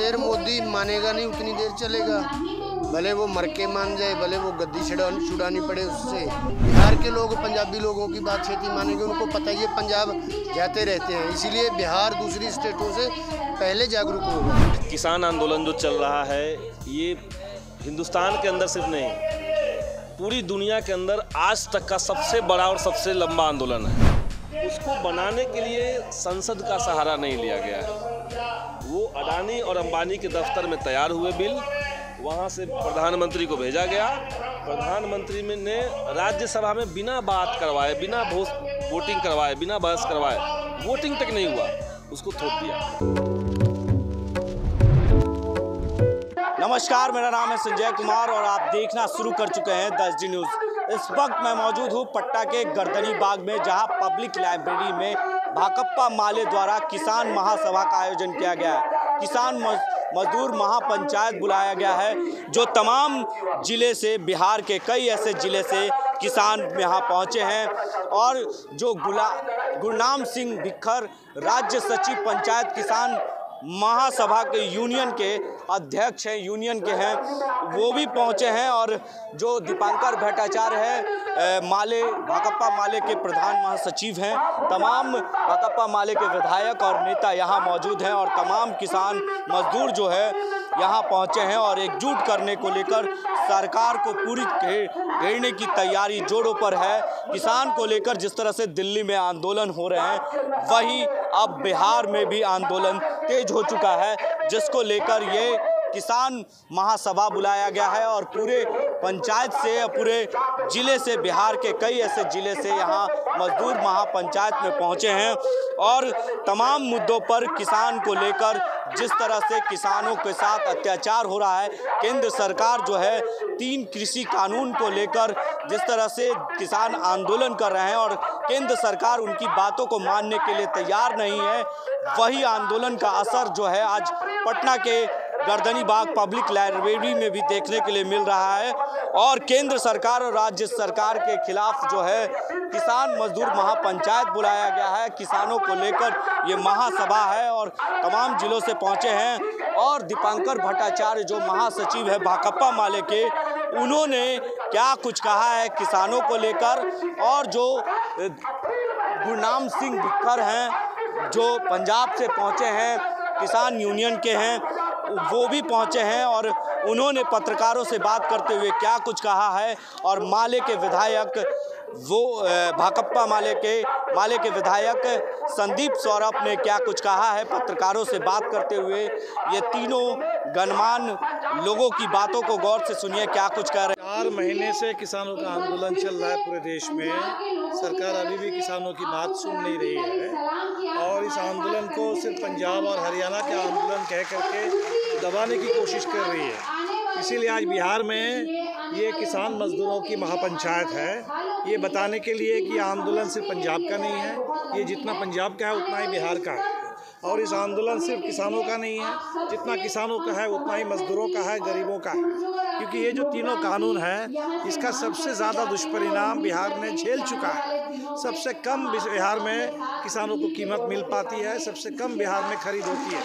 देर मोदी मानेगा नहीं उतनी देर चलेगा, भले वो मर के मान जाए, भले वो गद्दी छुड़ानी पड़े उससे। बिहार के लोग पंजाबी लोगों की बात छेती मानेंगे, उनको पता है ये पंजाब जाते रहते हैं, इसीलिए बिहार दूसरी स्टेटों से पहले जागरूक होगा। किसान आंदोलन जो चल रहा है ये हिंदुस्तान के अंदर सिर्फ नहीं, पूरी दुनिया के अंदर आज तक का सबसे बड़ा और सबसे लंबा आंदोलन है। उसको बनाने के लिए संसद का सहारा नहीं लिया गया है। वो अडानी और अंबानी के दफ्तर में तैयार हुए बिल वहाँ से प्रधानमंत्री को भेजा गया। प्रधानमंत्री ने राज्यसभा में बिना बात करवाए, बिना वोटिंग करवाए, बिना बहस करवाए, वोटिंग तक नहीं हुआ, उसको थोप दिया। नमस्कार, मेरा नाम है संजय कुमार और आप देखना शुरू कर चुके हैं 10D न्यूज़। इस वक्त मैं मौजूद हूँ पटना के गर्दनी बाग में, जहाँ पब्लिक लाइब्रेरी में भाकपा माले द्वारा किसान महासभा का आयोजन किया गया है। किसान मजदूर महापंचायत बुलाया गया है, जो तमाम ज़िले से, बिहार के कई ऐसे ज़िले से किसान यहाँ पहुँचे हैं। और जो गुरनाम सिंह भिक्खर राज्य सचिव पंचायत किसान महासभा के यूनियन के अध्यक्ष हैं, यूनियन के हैं, वो भी पहुंचे हैं। और जो दीपांकर भट्टाचार्य है, भाकपा माले के प्रधान महासचिव हैं, तमाम भाकपा माले के विधायक और नेता यहाँ मौजूद हैं। और तमाम किसान मजदूर जो है यहाँ पहुँचे हैं और एकजुट करने को लेकर सरकार को पूरी घेरने की तैयारी जोरों पर है। किसान को लेकर जिस तरह से दिल्ली में आंदोलन हो रहे हैं, वही अब बिहार में भी आंदोलन तेज हो चुका है, जिसको लेकर ये किसान महासभा बुलाया गया है। और पूरे पंचायत से, पूरे ज़िले से, बिहार के कई ऐसे ज़िले से यहाँ मजदूर महापंचायत में पहुँचे हैं। और तमाम मुद्दों पर किसान को लेकर, जिस तरह से किसानों के साथ अत्याचार हो रहा है, केंद्र सरकार जो है 3 कृषि कानून को लेकर जिस तरह से किसान आंदोलन कर रहे हैं और केंद्र सरकार उनकी बातों को मानने के लिए तैयार नहीं है, वही आंदोलन का असर जो है आज पटना के गर्दनी बाग पब्लिक लाइब्रेरी में भी देखने के लिए मिल रहा है। और केंद्र सरकार और राज्य सरकार के खिलाफ जो है किसान मजदूर महापंचायत बुलाया गया है। किसानों को लेकर ये महासभा है और तमाम जिलों से पहुंचे हैं। और दीपांकर भट्टाचार्य जो महासचिव है भाकपा माले के, उन्होंने क्या कुछ कहा है किसानों को लेकर। और जो गुरनाम सिंह भिक्खर हैं, जो पंजाब से पहुंचे हैं, किसान यूनियन के हैं, वो भी पहुंचे हैं और उन्होंने पत्रकारों से बात करते हुए क्या कुछ कहा है। और माले के विधायक, वो भाकपा माले के विधायक संदीप सौरभ ने क्या कुछ कहा है पत्रकारों से बात करते हुए। ये तीनों गणमान्य लोगों की बातों को गौर से सुनिए, क्या कुछ कह रहे हैं। 4 महीने से किसानों का आंदोलन चल रहा है पूरे देश में। सरकार अभी भी किसानों की बात सुन नहीं रही है और इस आंदोलन को सिर्फ पंजाब और हरियाणा के आंदोलन कह करके दबाने की कोशिश कर रही है। इसीलिए आज बिहार में ये किसान मजदूरों की महापंचायत है, ये बताने के लिए कि आंदोलन सिर्फ पंजाब का नहीं है, ये जितना पंजाब का है उतना ही बिहार का है। और इस आंदोलन सिर्फ किसानों का नहीं है, जितना किसानों का है उतना ही मजदूरों का है, गरीबों का है। क्योंकि ये जो तीनों कानून है, इसका सबसे ज़्यादा दुष्परिणाम बिहार ने झेल चुका है। सबसे कम बिहार में किसानों को कीमत मिल पाती है, सबसे कम बिहार में खरीद होती है।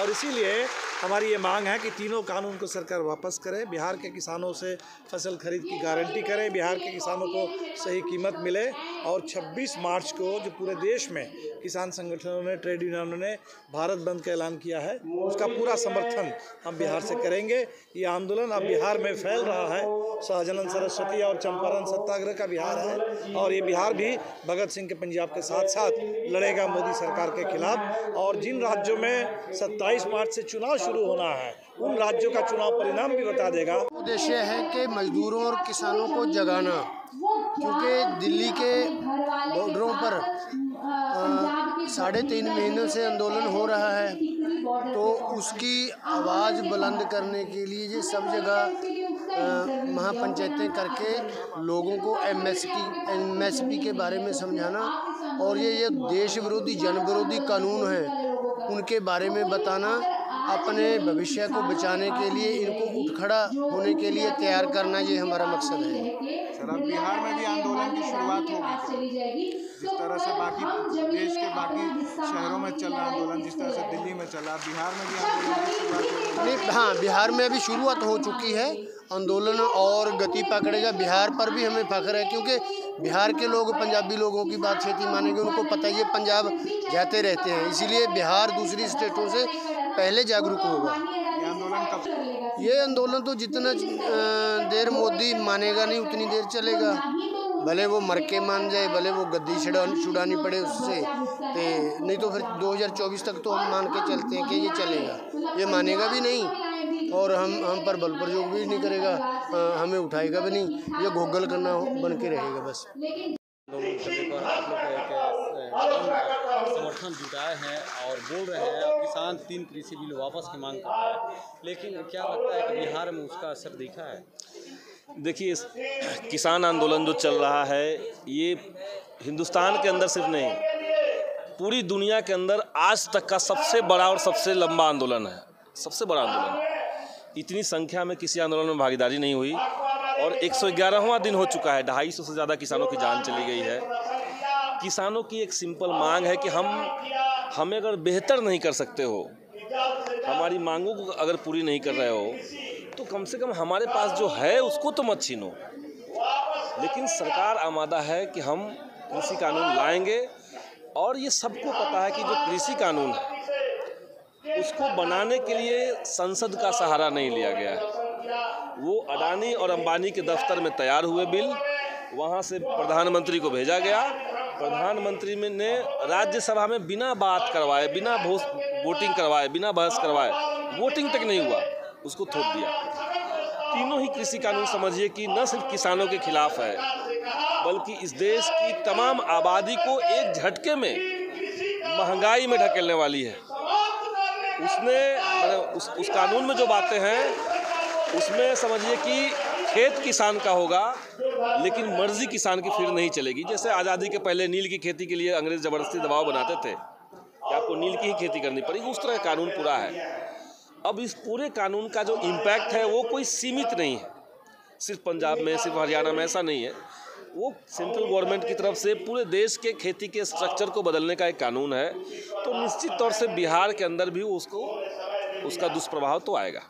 और इसीलिए हमारी ये मांग है कि तीनों कानून को सरकार वापस करे, बिहार के किसानों से फसल खरीद की गारंटी करे, बिहार के किसानों को सही कीमत मिले। और 26 मार्च को जो पूरे देश में किसान संगठनों ने, ट्रेड यूनियनों ने भारत बंद का ऐलान किया है, उसका पूरा समर्थन हम बिहार से करेंगे। ये आंदोलन अब बिहार में फैल रहा है, शाहजनन सरस्वती और चंपारण सत्याग्रह का बिहार है। और ये बिहार भी भगत सिंह के पंजाब के साथ साथ लड़ेगा मोदी सरकार के खिलाफ। और जिन राज्यों में 27 मार्च से चुनाव शुरू होना है, उन राज्यों का चुनाव परिणाम भी बता देगा। उद्देश्य है कि मजदूरों और किसानों को जगाना, क्योंकि दिल्ली के बॉर्डरों पर 3.5 महीनों से आंदोलन हो रहा है, तो उसकी आवाज़ बुलंद करने के लिए ये सब जगह महापंचायतें करके लोगों को एमएसपी के बारे में समझाना और ये देश विरोधी, जन विरोधी कानून हैं, उनके बारे में बताना, अपने भविष्य को बचाने के लिए इनको उठ खड़ा होने के लिए तैयार करना, ये हमारा मकसद है। सर, अब बिहार में भी आंदोलन की शुरुआत होगी? जिस तरह से बाकी देश के बाकी शहरों में चल रहा आंदोलन, जिस तरह से दिल्ली में चला, बिहार में भी आंदोलन की शुरुआत हो नहीं, हाँ, बिहार में अभी शुरुआत हो चुकी है आंदोलन और गति पकड़ेगा। बिहार पर भी हमें फख्र है, क्योंकि बिहार के लोग पंजाबी लोगों की बात छेती मानेंगे। उनको पता है ये पंजाब जाते रहते हैं, इसीलिए बिहार दूसरी स्टेटों से पहले जागरूक होगा। ये आंदोलन कब? ये आंदोलन तो जितना देर मोदी मानेगा नहीं उतनी देर चलेगा। भले वो मर के मान जाए, भले वो गद्दी छुड़ानी पड़े उससे, नहीं तो फिर 2024 तक तो हम मान के चलते हैं कि ये चलेगा। ये मानेगा भी नहीं और हम पर बल प्रयोग भी नहीं करेगा, हमें उठाएगा भी नहीं। ये गोगल करना बन के रहेगा बस। आंदोलन करने पर आप लोग समर्थन जुटाए हैं और बोल रहे हैं किसान 3 कृषि बिल वापस की मांग कर रहे हैं, लेकिन क्या लगता है कि बिहार में उसका असर दिखा है? देखिए, किसान आंदोलन जो चल रहा है ये हिंदुस्तान के अंदर सिर्फ नहीं, पूरी दुनिया के अंदर आज तक का सबसे बड़ा और सबसे लंबा आंदोलन है। सबसे बड़ा आंदोलन, इतनी संख्या में किसी आंदोलन में भागीदारी नहीं हुई और 111वां दिन हो चुका है। 250 से ज़्यादा किसानों की जान चली गई है। किसानों की एक सिंपल मांग है कि हमें अगर बेहतर नहीं कर सकते हो, हमारी मांगों को अगर पूरी नहीं कर रहे हो, तो कम से कम हमारे पास जो है उसको तो मत छीनो। लेकिन सरकार आमादा है कि हम कृषि कानून लाएंगे और ये सबको पता है कि जो कृषि कानून है उसको बनाने के लिए संसद का सहारा नहीं लिया गया है। वो अडानी और अंबानी के दफ्तर में तैयार हुए बिल वहाँ से प्रधानमंत्री को भेजा गया। प्रधानमंत्री ने राज्यसभा में बिना बात करवाए, बिना वोटिंग करवाए, बिना बहस करवाए, वोटिंग तक नहीं हुआ, उसको थोप दिया। तीनों ही कृषि कानून समझिए कि न सिर्फ किसानों के खिलाफ है, बल्कि इस देश की तमाम आबादी को एक झटके में महंगाई में ढकेलने वाली है। उस कानून में जो बातें हैं उसमें समझिए कि खेत किसान का होगा, लेकिन मर्जी किसान की फिर नहीं चलेगी। जैसे आज़ादी के पहले नील की खेती के लिए अंग्रेज ज़बरदस्ती दबाव बनाते थे कि आपको नील की ही खेती करनी पड़ेगी, उस तरह का कानून पूरा है। अब इस पूरे कानून का जो इम्पैक्ट है वो कोई सीमित नहीं है, सिर्फ पंजाब में, सिर्फ हरियाणा में, ऐसा नहीं है। वो सेंट्रल गवर्नमेंट की तरफ से पूरे देश के खेती के स्ट्रक्चर को बदलने का एक कानून है। तो निश्चित तौर से बिहार के अंदर भी उसका दुष्प्रभाव तो आएगा।